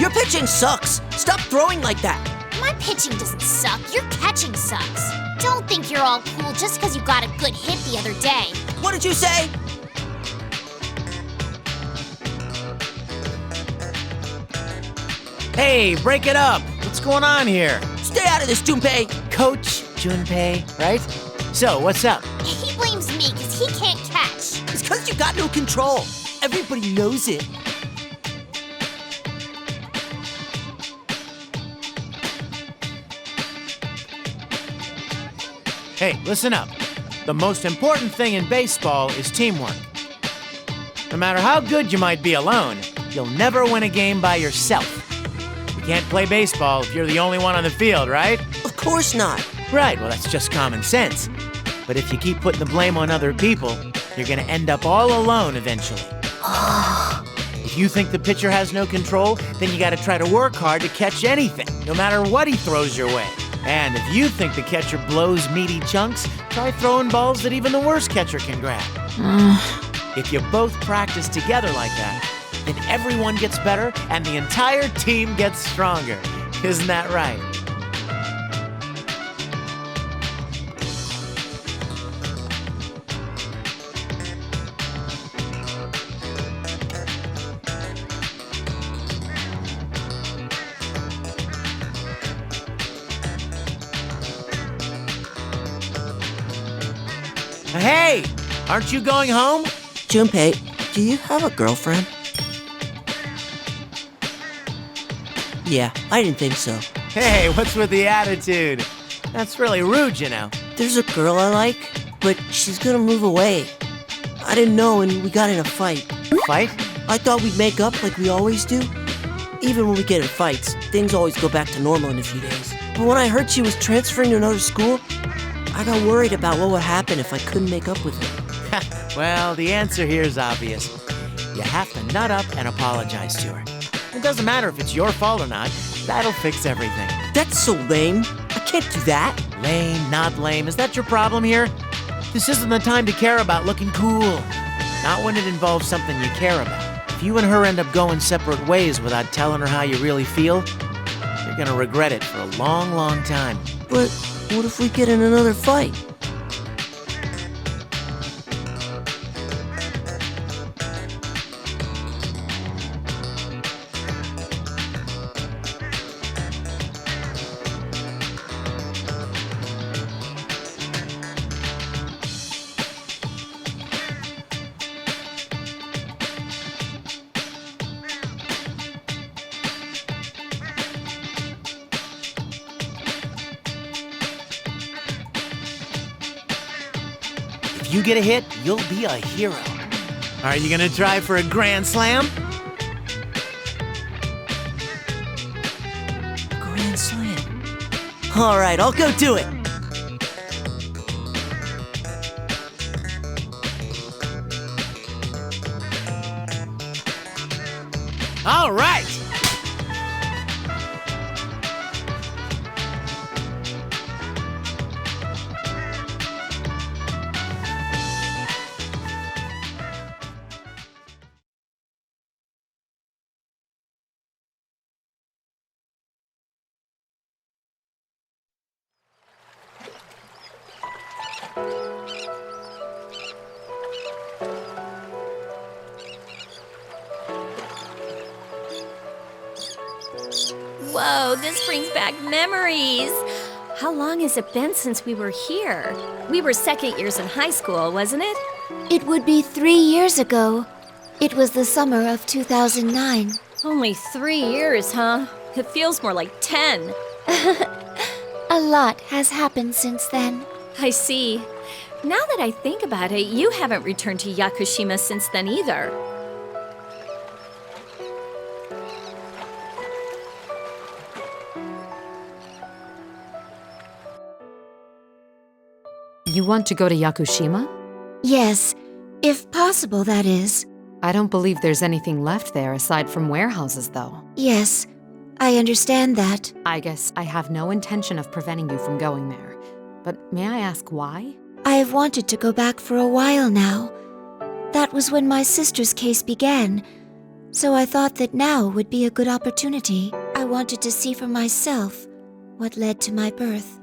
Your pitching sucks. Stop throwing like that. My pitching doesn't suck. Your catching sucks. Don't think you're all cool just because you got a good hit the other day. What did you say? Hey, break it up. What's going on here? Stay out of this, Junpei. Coach Junpei, right? So, what's up? He blames me because he can't catch. It's because you got no control. Everybody knows it. Hey, listen up. The most important thing in baseball is teamwork. No matter how good you might be alone, you'll never win a game by yourself. You can't play baseball if you're the only one on the field, right? Of course not. Right, well, that's just common sense. But if you keep putting the blame on other people, you're gonna end up all alone eventually. If you think the pitcher has no control, then you gotta try to work hard to catch anything, no matter what he throws your way. And if you think the catcher blows meaty chunks, try throwing balls that even the worst catcher can grab. If you both practice together like that, then everyone gets better and the entire team gets stronger. Isn't that right? Hey, aren't you going home? Junpei, do you have a girlfriend? Yeah, I didn't think so. Hey, what's with the attitude? That's really rude, you know. There's a girl I like, but she's gonna move away. I didn't know and we got in a fight. Fight? I thought we'd make up like we always do. Even when we get in fights, things always go back to normal in a few days. But when I heard she was transferring to another school, I got worried about what would happen if I couldn't make up with her. Well, the answer here is obvious. You have to nut up and apologize to her. It doesn't matter if it's your fault or not. That'll fix everything. That's so lame. I can't do that. Lame, not lame. Is that your problem here? This isn't the time to care about looking cool. Not when it involves something you care about. If you and her end up going separate ways without telling her how you really feel, you're gonna regret it for a long, long time. But what if we get in another fight? If you get a hit, you'll be a hero. Are you gonna try for a grand slam? Grand slam. All right, I'll go do it. All right! Whoa, this brings back memories. How long has it been since we were here? We were second years in high school, wasn't it? It would be 3 years ago. It was the summer of 2009. Only 3 years, huh? It feels more like 10. A lot has happened since then. I see. Now that I think about it, you haven't returned to Yakushima since then either. You want to go to Yakushima? Yes, if possible, that is. I don't believe there's anything left there aside from warehouses, though. Yes, I understand that. I guess I have no intention of preventing you from going there. But may I ask why? I have wanted to go back for a while now. That was when my sister's case began. So I thought that now would be a good opportunity. I wanted to see for myself what led to my birth.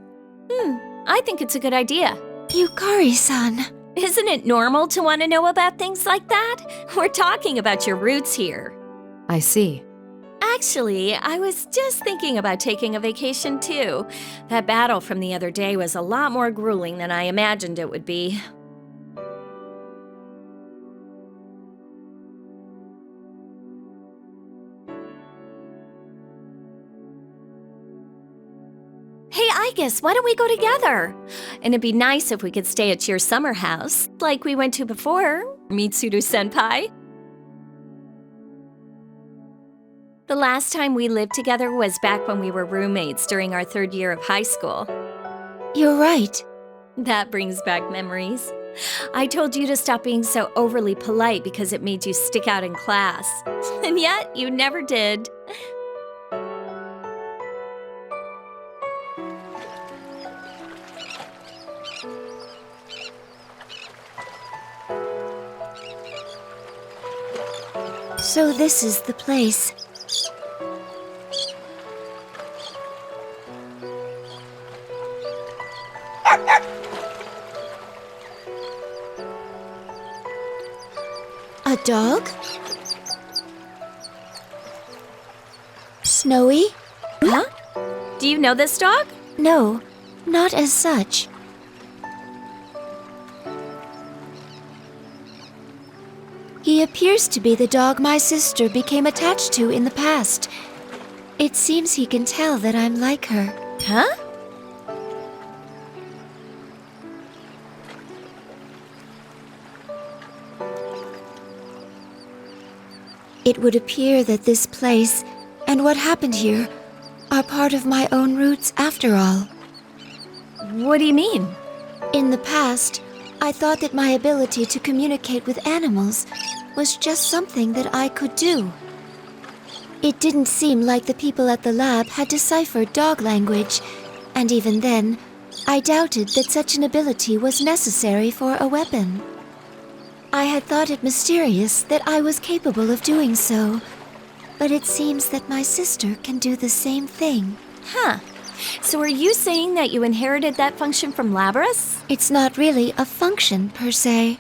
I think it's a good idea. Yukari-san. Isn't it normal to want to know about things like that? We're talking about your roots here. I see. Actually, I was just thinking about taking a vacation too. That battle from the other day was a lot more grueling than I imagined it would be. Hey, Igus, why don't we go together? And it'd be nice if we could stay at your summer house, like we went to before, Mitsuru-senpai. The last time we lived together was back when we were roommates during our 3rd year of high school. You're right. That brings back memories. I told you to stop being so overly polite because it made you stick out in class. And yet, you never did. So this is the place. A dog? Snowy? Huh? Do you know this dog? No, not as such. He appears to be the dog my sister became attached to in the past. It seems he can tell that I'm like her. Huh? It would appear that this place and what happened here are part of my own roots after all. What do you mean? In the past, I thought that my ability to communicate with animals was just something that I could do. It didn't seem like the people at the lab had deciphered dog language, and even then, I doubted that such an ability was necessary for a weapon. I had thought it mysterious that I was capable of doing so, but it seems that my sister can do the same thing. Huh. So are you saying that you inherited that function from Labras? It's not really a function, per se.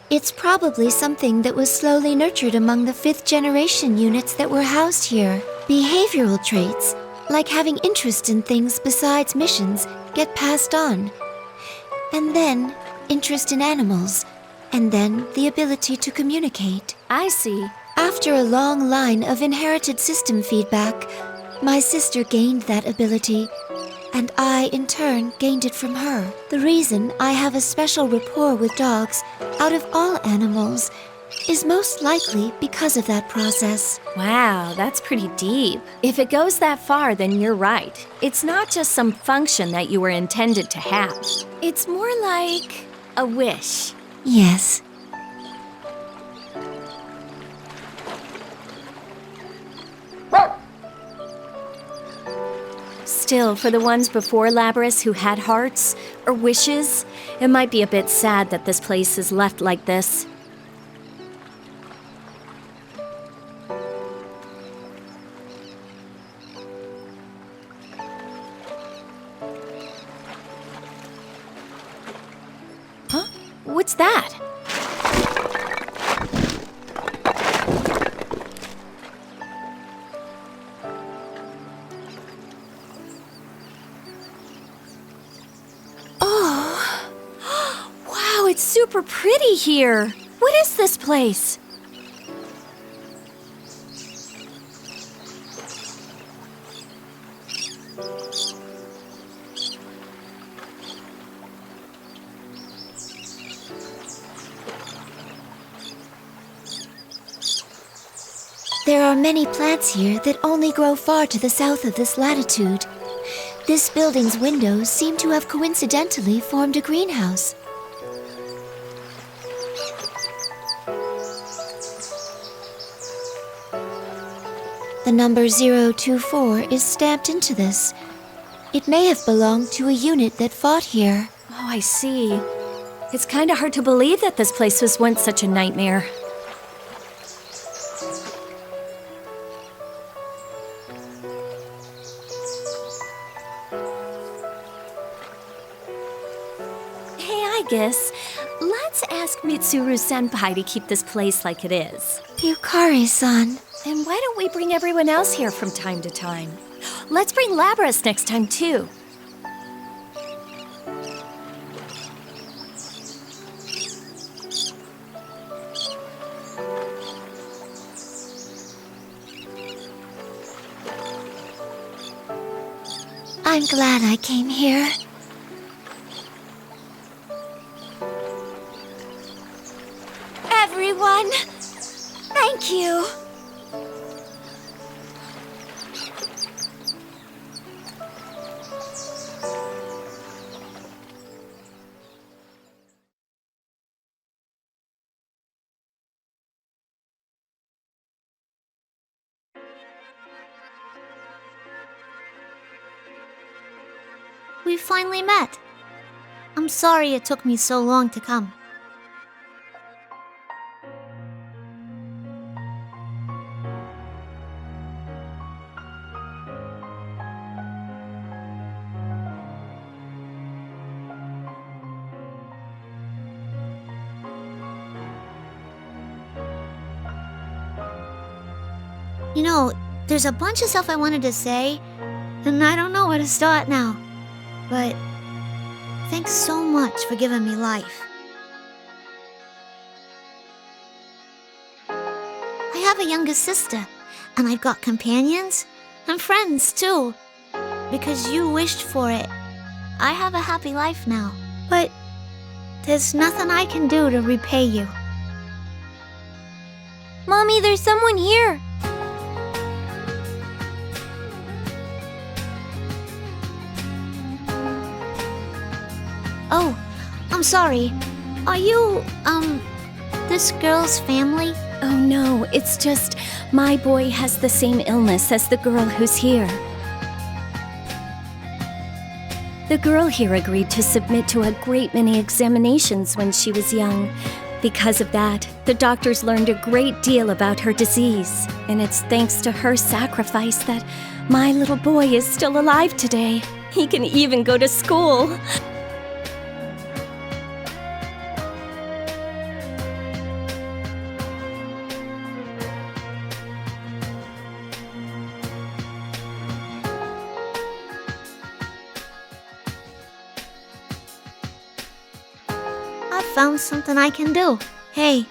It's probably something that was slowly nurtured among the 5th generation units that were housed here. Behavioral traits, like having interest in things besides missions, get passed on. And then, interest in animals. And then, the ability to communicate. I see. After a long line of inherited system feedback, my sister gained that ability, and I, in turn, gained it from her. The reason I have a special rapport with dogs, out of all animals, is most likely because of that process. Wow, that's pretty deep. If it goes that far, then you're right. It's not just some function that you were intended to have. It's more like a wish. Yes. Still, for the ones before Labras who had hearts or wishes, it might be a bit sad that this place is left like this. Huh? What's that? It's super pretty here. What is this place? There are many plants here that only grow far to the south of this latitude. This building's windows seem to have coincidentally formed a greenhouse. The number 024 is stamped into this. It may have belonged to a unit that fought here. Oh, I see. It's kind of hard to believe that this place was once such a nightmare. Hey, I guess. Let's ask Mitsuru-senpai to keep this place like it is. Yukari-san. And why don't we bring everyone else here from time to time? Let's bring Labras next time, too. I'm glad I came here. Everyone, thank you. We finally met. I'm sorry it took me so long to come. You know, there's a bunch of stuff I wanted to say, and I don't know where to start now. But thanks so much for giving me life. I have a younger sister, and I've got companions and friends too. Because you wished for it, I have a happy life now. But there's nothing I can do to repay you. Mommy, there's someone here. Oh, I'm sorry. Are you, this girl's family? Oh no, it's just my boy has the same illness as the girl who's here. The girl here agreed to submit to a great many examinations when she was young. Because of that, the doctors learned a great deal about her disease, and it's thanks to her sacrifice that my little boy is still alive today. He can even go to school. Found something I can do. Hey,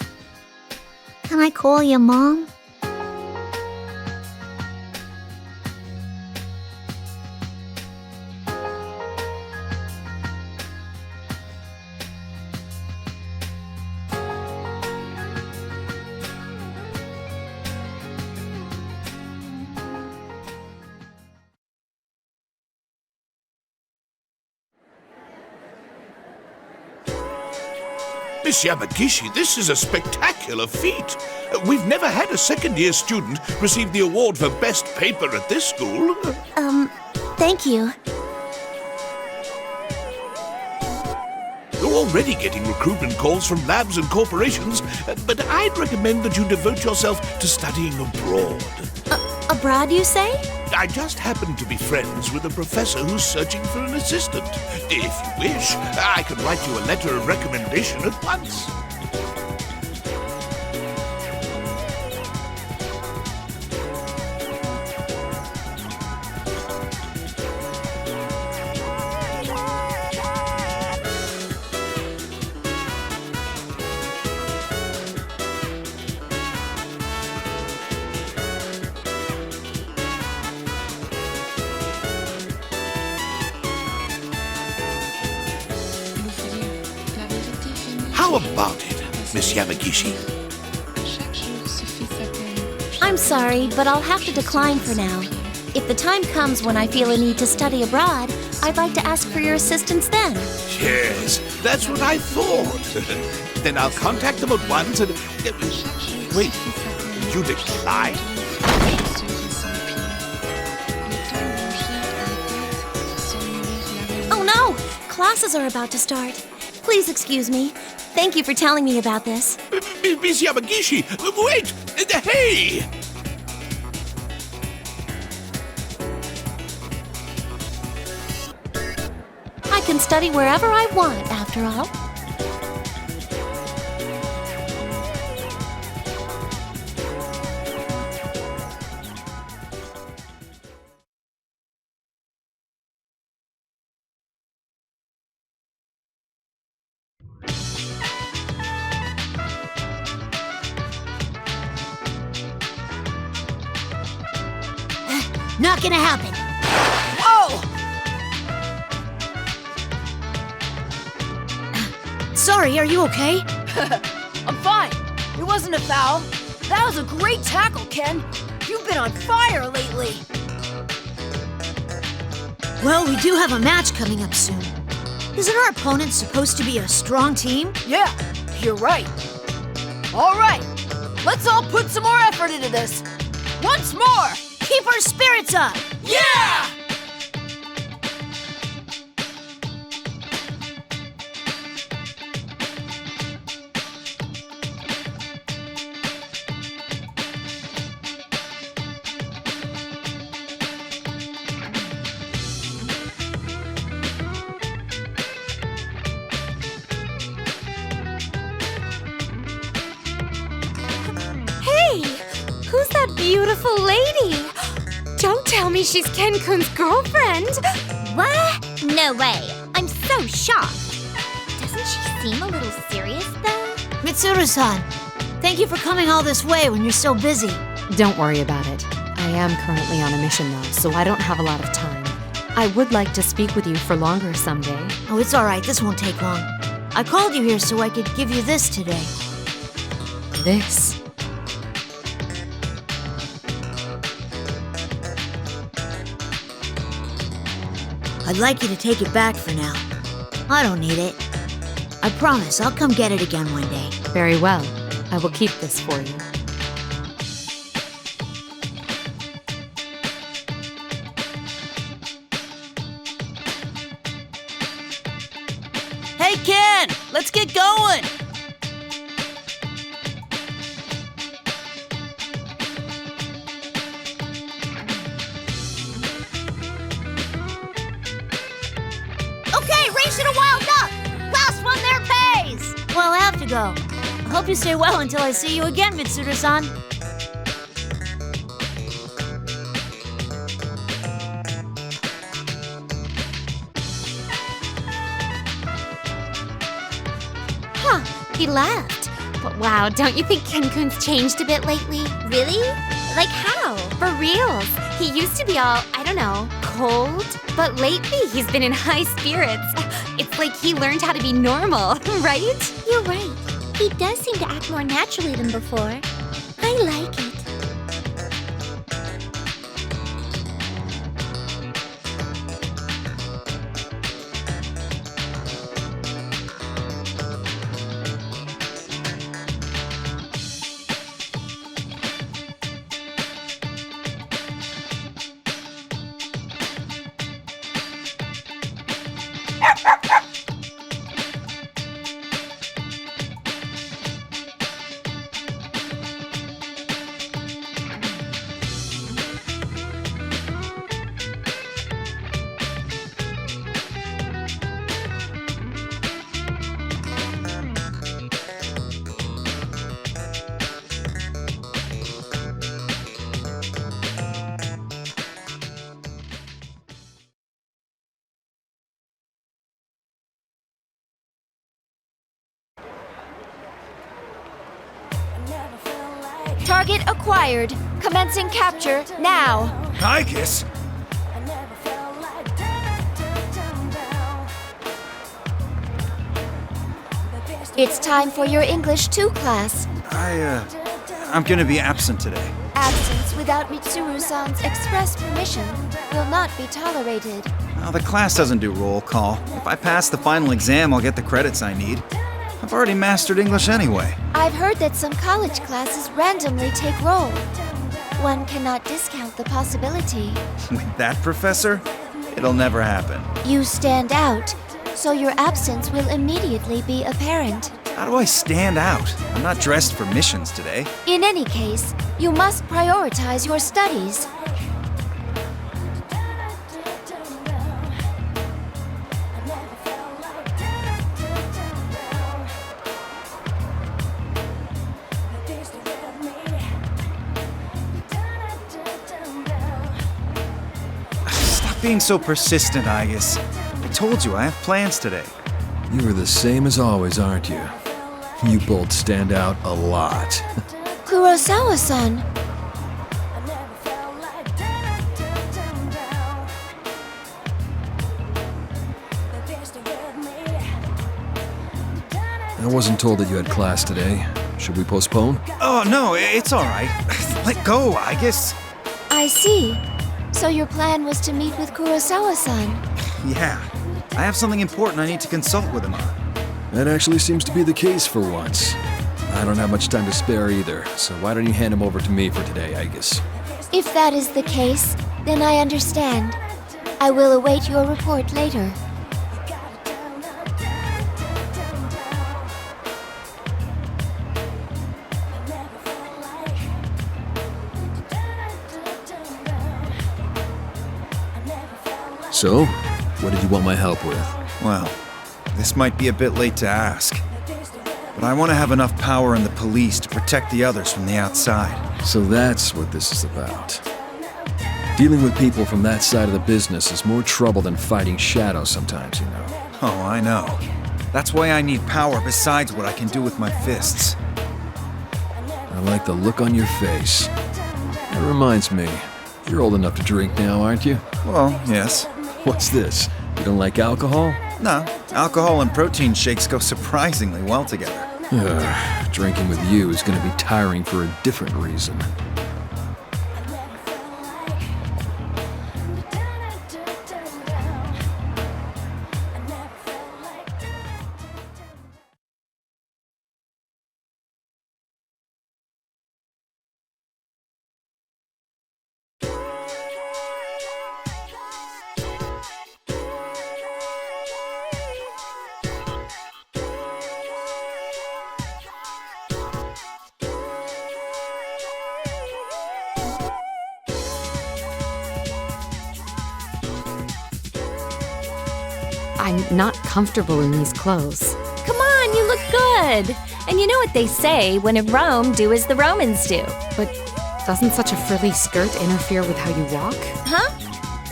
can I call your mom? Miss Yamagishi, this is a spectacular feat. We've never had a second-year student receive the award for best paper at this school. Thank you. You're already getting recruitment calls from labs and corporations, but I'd recommend that you devote yourself to studying abroad. Abroad, you say? I just happen to be friends with a professor who's searching for an assistant. If you wish, I can write you a letter of recommendation at once. How about it, Miss Yamagishi? I'm sorry, but I'll have to decline for now. If the time comes when I feel a need to study abroad, I'd like to ask for your assistance then. Yes, that's what I thought. Then I'll contact them at once and... Wait, you decline? Oh no! classes are about to start. Please excuse me. Thank you for telling me about this. Miss Yamagishi, wait! Hey! I can study wherever I want, after all. Not gonna happen. Whoa! Sorry, are you okay? I'm fine. It wasn't a foul. That was a great tackle, Ken. You've been on fire lately. Well, we do have a match coming up soon. Isn't our opponent supposed to be a strong team? Yeah, you're right. All right, let's all put some more effort into this. Once more! Keep our spirits up! Yeah! Hey! Who's that beautiful lady? Don't tell me she's Ken-kun's girlfriend! What? No way. I'm so shocked. Doesn't she seem a little serious, though? Mitsuru-san, thank you for coming all this way when you're so busy. Don't worry about it. I am currently on a mission though, so I don't have a lot of time. I would like to speak with you for longer someday. Oh, it's all right. This won't take long. I called you here so I could give you this today. This? I'd like you to take it back for now. I don't need it. I promise I'll come get it again one day. Very well. I will keep this for you. Hey, Ken! Let's get going! Okay, race it a wild duck! Last one there pays! Well, I have to go. I hope you stay well until I see you again, Mitsuru-san. Huh, he left. But wow, don't you think Ken-kun's changed a bit lately? Really? Like how? For reals. He used to be all, I don't know, cold. But lately he's been in high spirits. It's like he learned how to be normal, right? You're right. He does seem to act more naturally than before. I like it. Target acquired. Commencing capture now. Icus? It's time for your English 2 class. I'm gonna be absent today. Absence without Mitsuru-san's express permission will not be tolerated. Well, the class doesn't do roll call. If I pass the final exam, I'll get the credits I need. I've already mastered English anyway. I've heard that some college classes randomly take roll. One cannot discount the possibility. With that professor, it'll never happen. You stand out, so your absence will immediately be apparent. How do I stand out? I'm not dressed for missions today. In any case, you must prioritize your studies. Stop being so persistent, Aegis. I told you I have plans today. You are the same as always, aren't you? You both stand out a lot. Kurosawa-san, I wasn't told that you had class today. Should we postpone? Oh, no, it's all right. Let go, Aegis. I see. So your plan was to meet with Kurosawa-san. Yeah, I have something important I need to consult with him on. That actually seems to be the case for once. I don't have much time to spare either, so why don't you hand him over to me for today, Aegis? If that is the case, then I understand. I will await your report later. So, what did you want my help with? Well, this might be a bit late to ask, but I want to have enough power in the police to protect the others from the outside. So that's what this is about. Dealing with people from that side of the business is more trouble than fighting shadows sometimes, you know. Oh, I know. That's why I need power besides what I can do with my fists. I like the look on your face. That reminds me, you're old enough to drink now, aren't you? Well, yes. What's this? You don't like alcohol? No, alcohol and protein shakes go surprisingly well together. Drinking with you is going to be tiring for a different reason. I'm not comfortable in these clothes. Come on, you look good. And you know what they say, when in Rome, do as the Romans do. But doesn't such a frilly skirt interfere with how you walk? Huh?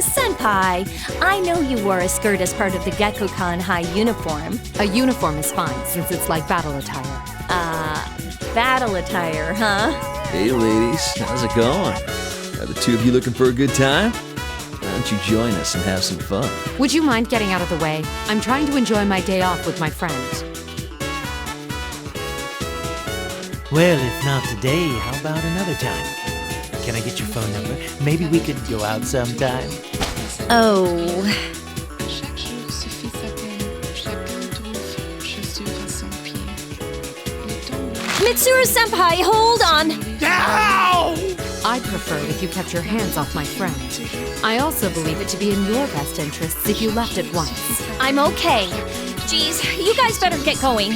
Senpai, I know you wore a skirt as part of the Gekkokan High uniform. A uniform is fine, since it's like battle attire. Battle attire, huh? Hey ladies, how's it going? Are the two of you looking for a good time? Why don't you join us and have some fun? Would you mind getting out of the way? I'm trying to enjoy my day off with my friend. Well, if not today, how about another time? Can I get your phone number? Maybe we could go out sometime. Oh. Mitsuru-senpai, hold on! Ow! I'd prefer it if you kept your hands off my friend. I also believe it to be in your best interests if you left at once. I'm okay. Jeez, you guys better get going.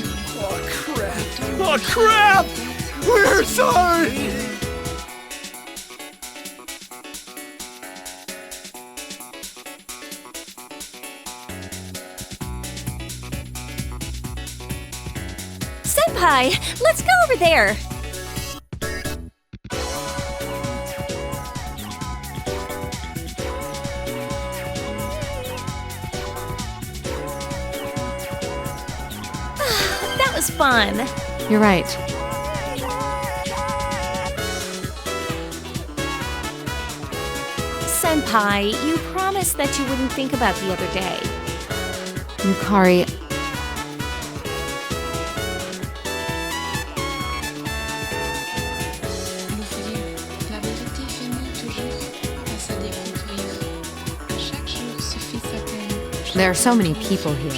Oh, crap! We're sorry! Senpai, let's go over there. That was fun. You're right. Senpai, you promised that you wouldn't think about the other day. Yukari, there are so many people here.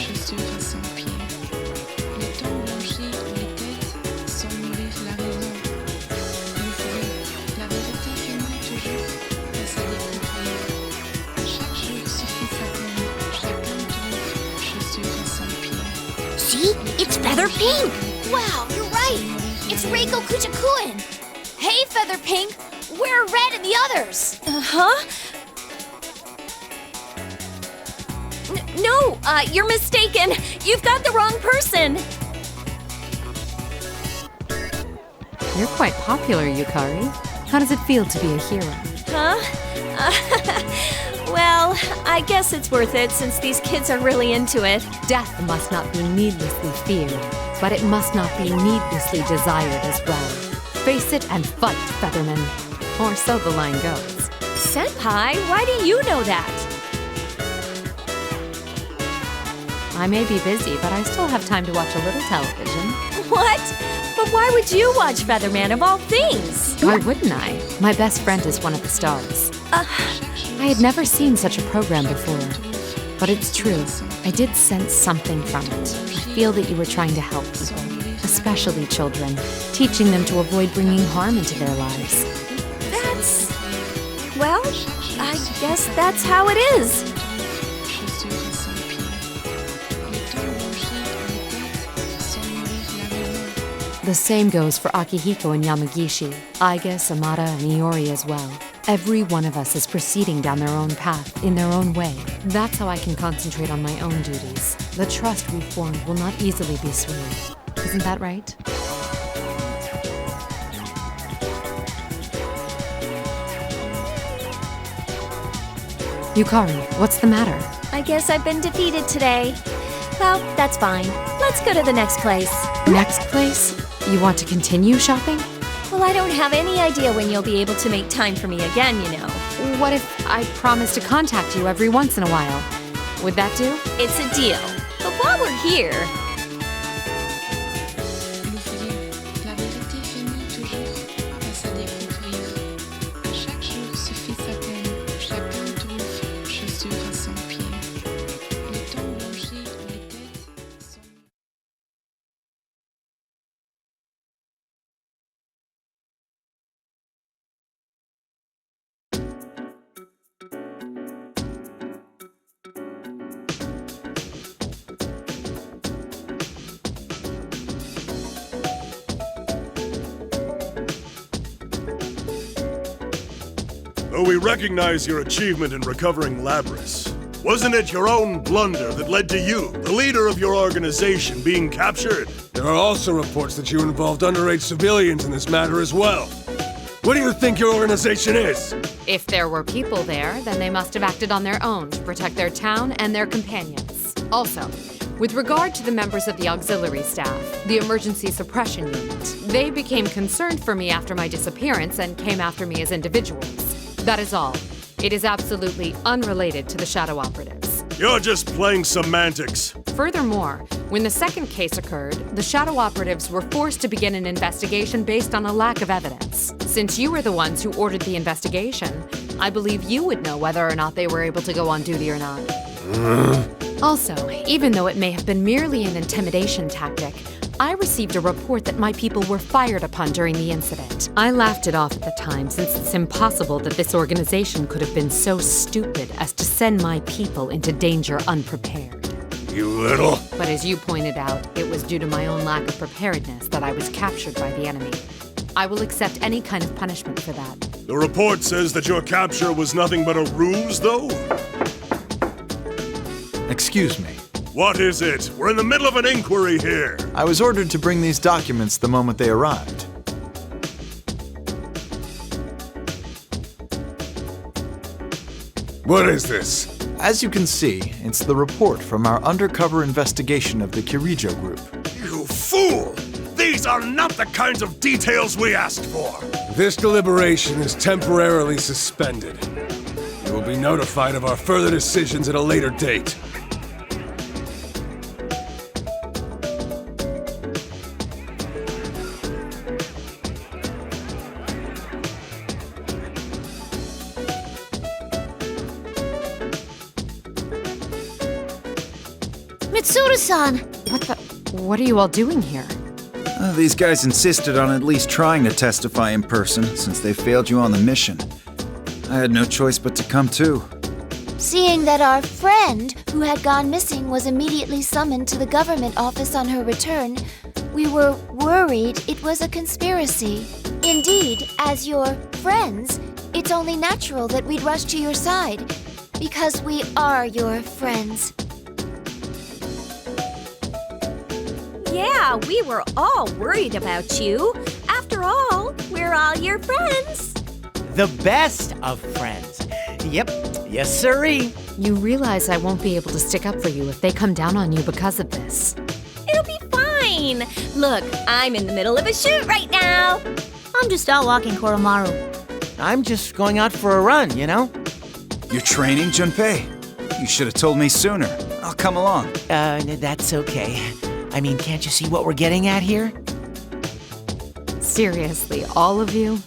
See? It's Feather Pink. Wow, you're right. It's Reiko Kuchikuen. Hey, Feather Pink. Where are Red and the others? Huh? No, you're mistaken. You've got the wrong person. You're quite popular, Yukari. How does it feel to be a hero? Huh? Well, I guess it's worth it since these kids are really into it. Death must not be needlessly feared, but it must not be needlessly desired as well. Face it and fight, Featherman. Or so the line goes. Senpai, why do you know that? I may be busy, but I still have time to watch a little television. What? But why would you watch Featherman of all things? Why wouldn't I? My best friend is one of the stars. I had never seen such a program before. But it's true, I did sense something from it. I feel that you were trying to help people, especially children, teaching them to avoid bringing harm into their lives. Well, I guess that's how it is. The same goes for Akihiko and Yamagishi, Aiga, Samada, and Iori as well. Every one of us is proceeding down their own path, in their own way. That's how I can concentrate on my own duties. The trust we've formed will not easily be swayed. Isn't that right? Yukari, what's the matter? I guess I've been defeated today. Well, that's fine. Let's go to the next place. Next place? You want to continue shopping? Well, I don't have any idea when you'll be able to make time for me again, you know. What if I promise to contact you every once in a while? Would that do? It's a deal. But while we're here... Though we recognize your achievement in recovering Labris, wasn't it your own blunder that led to you, the leader of your organization, being captured? There are also reports that you involved underage civilians in this matter as well. What do you think your organization is? If there were people there, then they must have acted on their own to protect their town and their companions. Also, with regard to the members of the auxiliary staff, the emergency suppression unit, they became concerned for me after my disappearance and came after me as individuals. That is all. It is absolutely unrelated to the Shadow Operatives. You're just playing semantics. Furthermore, when the second case occurred, the Shadow Operatives were forced to begin an investigation based on a lack of evidence. Since you were the ones who ordered the investigation, I believe you would know whether or not they were able to go on duty or not. Also, even though it may have been merely an intimidation tactic, I received a report that my people were fired upon during the incident. I laughed it off at the time since it's impossible that this organization could have been so stupid as to send my people into danger unprepared. You little... But as you pointed out, it was due to my own lack of preparedness that I was captured by the enemy. I will accept any kind of punishment for that. The report says that your capture was nothing but a ruse, though? Excuse me. What is it? We're in the middle of an inquiry here. I was ordered to bring these documents the moment they arrived. What is this? As you can see, it's the report from our undercover investigation of the Kirijo group. You fool! These are not the kinds of details we asked for. This deliberation is temporarily suspended. You will be notified of our further decisions at a later date. Mitsuru-san! What are you all doing here? These guys insisted on at least trying to testify in person, since they failed you on the mission. I had no choice but to come too. Seeing that our friend who had gone missing was immediately summoned to the government office on her return, we were worried it was a conspiracy. Indeed, as your friends, it's only natural that we'd rush to your side, because we are your friends. Yeah, we were all worried about you. After all, we're all your friends. The best of friends. Yep. Yes, sirree. You realize I won't be able to stick up for you if they come down on you because of this. It'll be fine. Look, I'm in the middle of a shoot right now. I'm just out walking Koromaru. I'm just going out for a run, you know? You're training, Junpei? You should have told me sooner. I'll come along. That's okay. I mean, can't you see what we're getting at here? Seriously, all of you?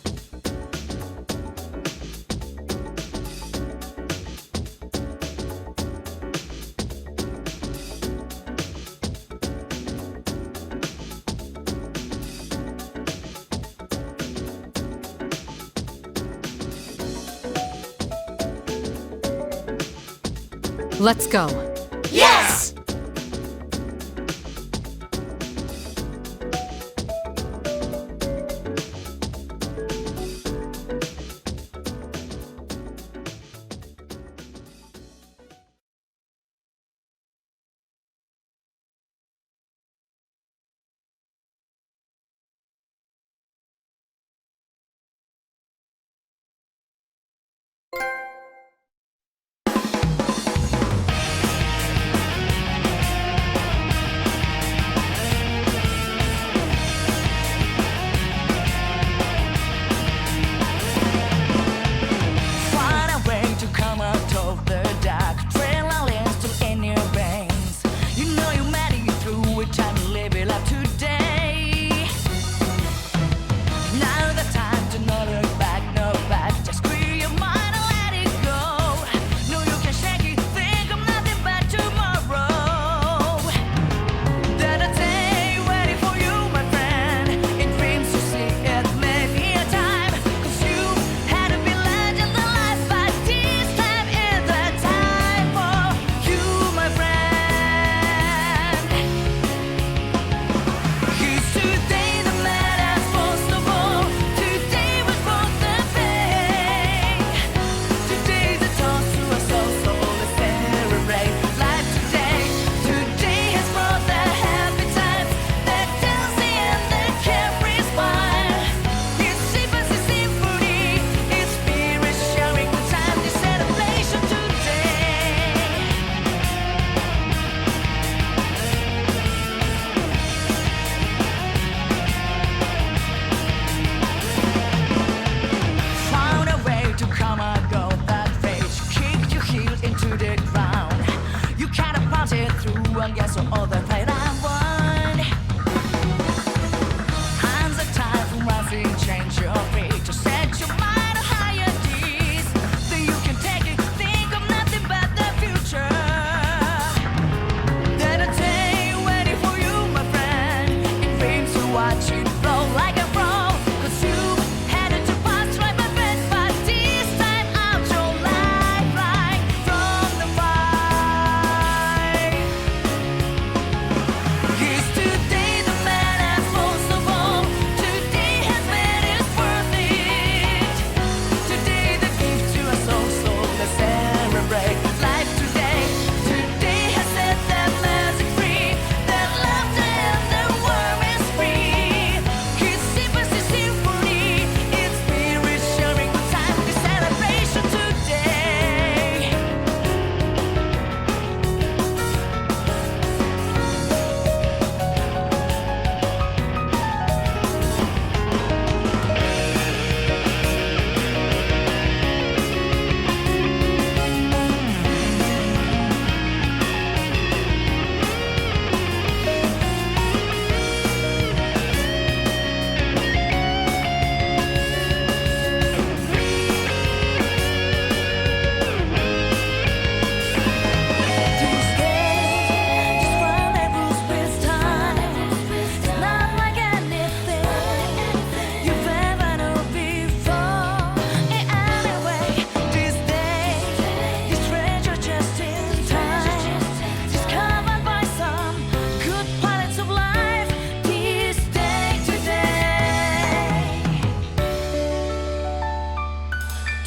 Let's go. Yes!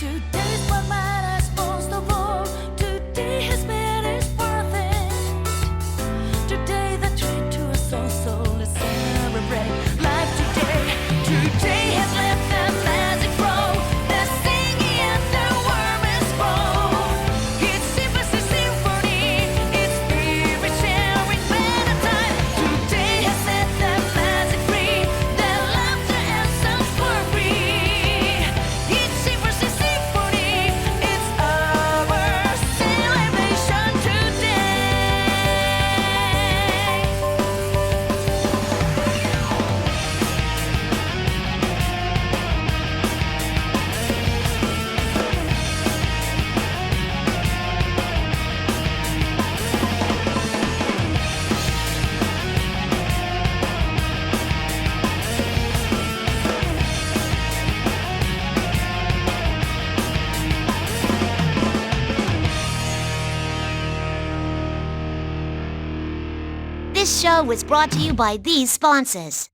Today's what matters most of all. Today has made it worth it. Today the treat to us all, so let's celebrate life today. Today has let the magic flow. The singing and the warm is flow. It's simply a symphony. It's spirit sharing better time. Today has set the magic free. The laughter and songs were free. It's simply a symphony. It's our celebration today. This show was brought to you by these sponsors.